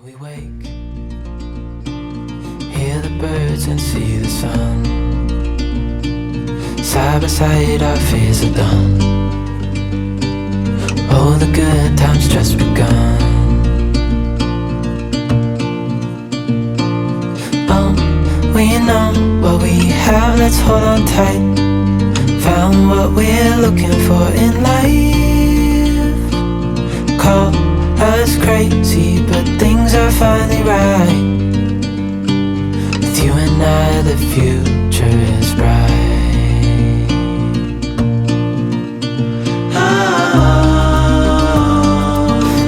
we wake, hear the birds and see the sun. Side by side our fears are done. Oh, the good times just begun. Oh, we know what we have, let's hold on tight. Found what we're looking for in life. Call us crazy, but things are finally right. With you and I, the future is bright.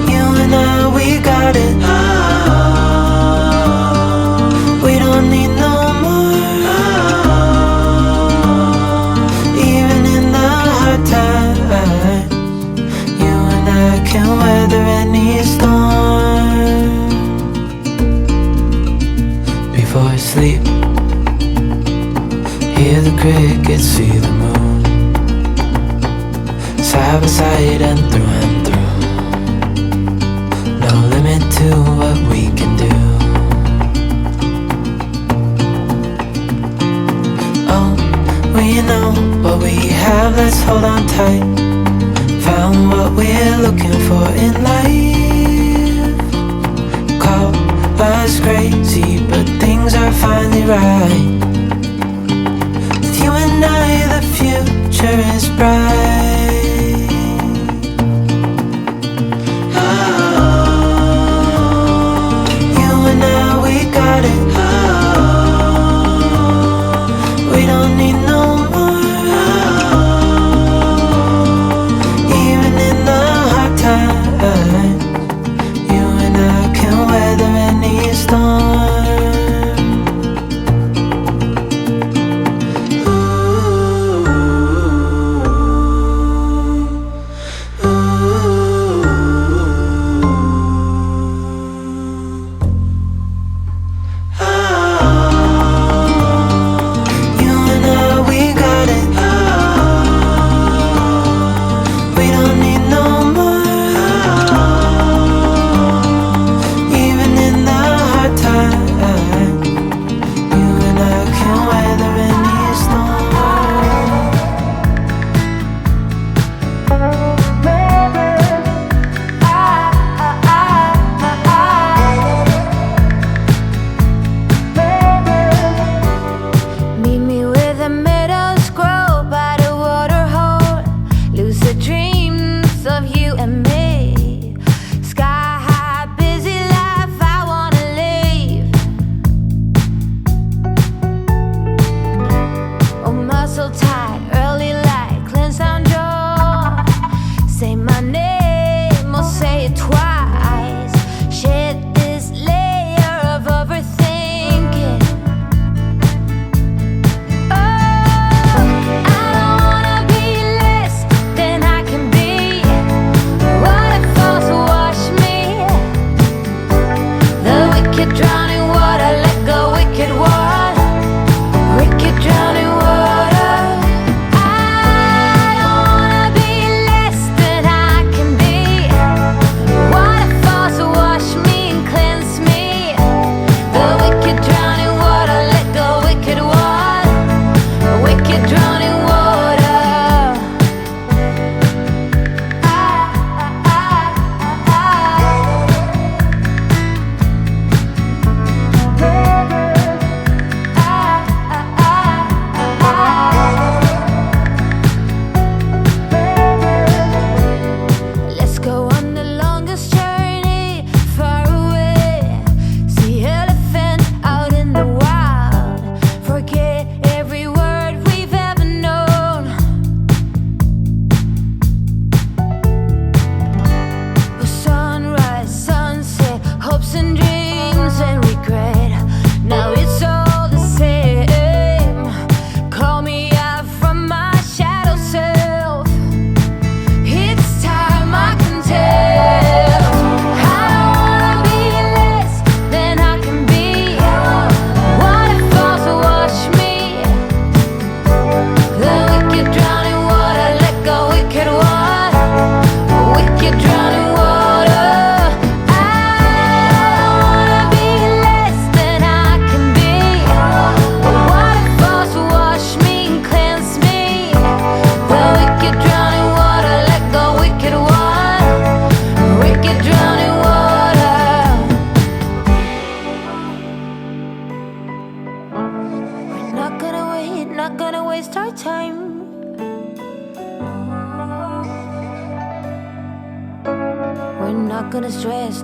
You and I, we got it. We don't need no more. Even in the hard times, you and I can weather any storm. Before I sleep, hear the crickets, see the moon. Side by side and through. No limit to what we can do. Oh, we know what we have, let's hold on tight. Found what we're looking for in life. Call us crazy, but things are finally right. With you and I, the future is bright. You and I, we got it. We don't need no more. Even in the hard times, you and I can weather any storm. Ooh.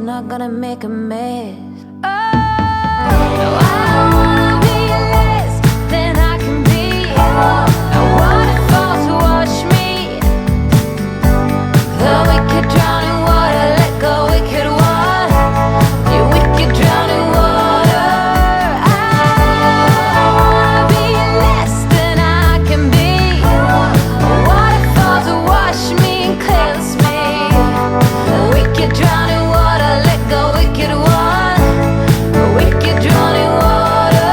not gonna make a mess. Oh, no, I don't wanna be less than I can be. I want it fall to wash me. The wicked drown in water, let go wicked one. You wicked drown in water. I wanna be less than I can be. I want it fall to wash me and cleanse me. The wicked drown in water, let go wicked one. The wicked drown in water.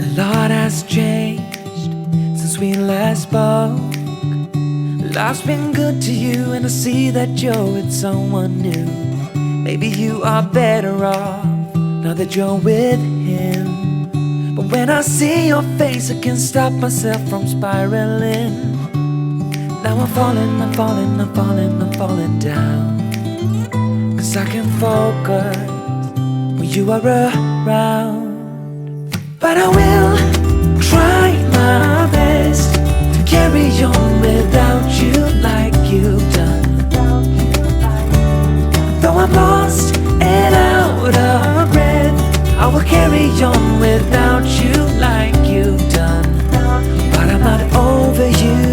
A lot has changed since we last spoke. Life's been good to you, and I see that you're with someone new. Maybe you are better off now that you're with him. But when I see your face, I can't stop myself from spiraling. Now I'm falling, I'm falling, I'm falling, I'm falling down. 'Cause I can focus when you are around. But I will try my best to carry on without you like you've done. Though I'm lost and out of breath, I will carry on without you like you've done. But I'm not over you.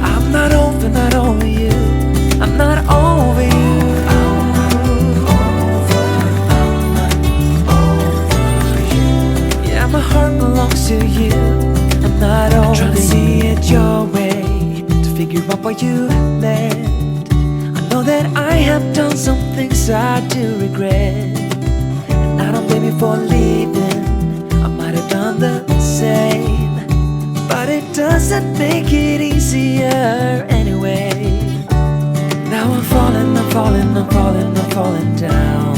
I'm not over, not over you. I'm not over you. My heart belongs to you. I'm not over. Trying to see it your way, to figure out why you left. I know that I have done some things I do regret, and I don't blame you for leaving. I might have done the same, but it doesn't make it easier anyway. Now I'm falling, I'm falling, I'm falling, I'm falling down.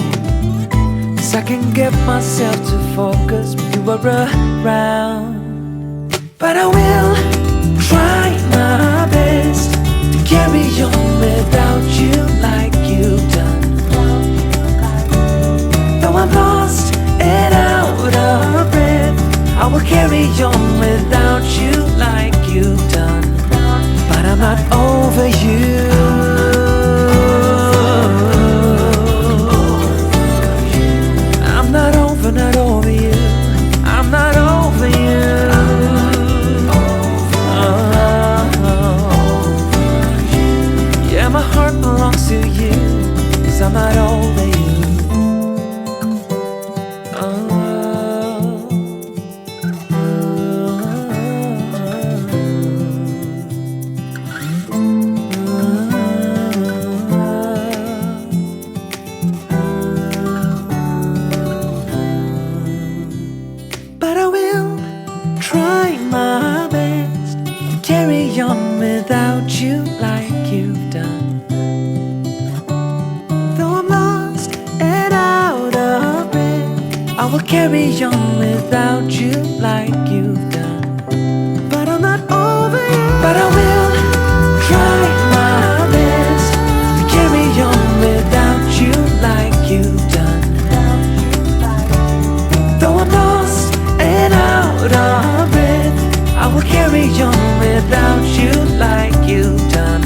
I can get myself to focus when you are around. But I will try my best to carry on without you like you've done. Though I'm lost and out of breath, I will carry on without you like you've done. But I'm not over you. Not over you. I'm not over you. Yeah, my heart belongs to you, 'cause I'm not over you. Without you like you've done. Though I'm lost and out of breath, I will carry on without you like you've done. But I'm not over you. But I will try my best to carry on without you like you've done. Though I'm lost and out of breath, I will carry on without you like you've done.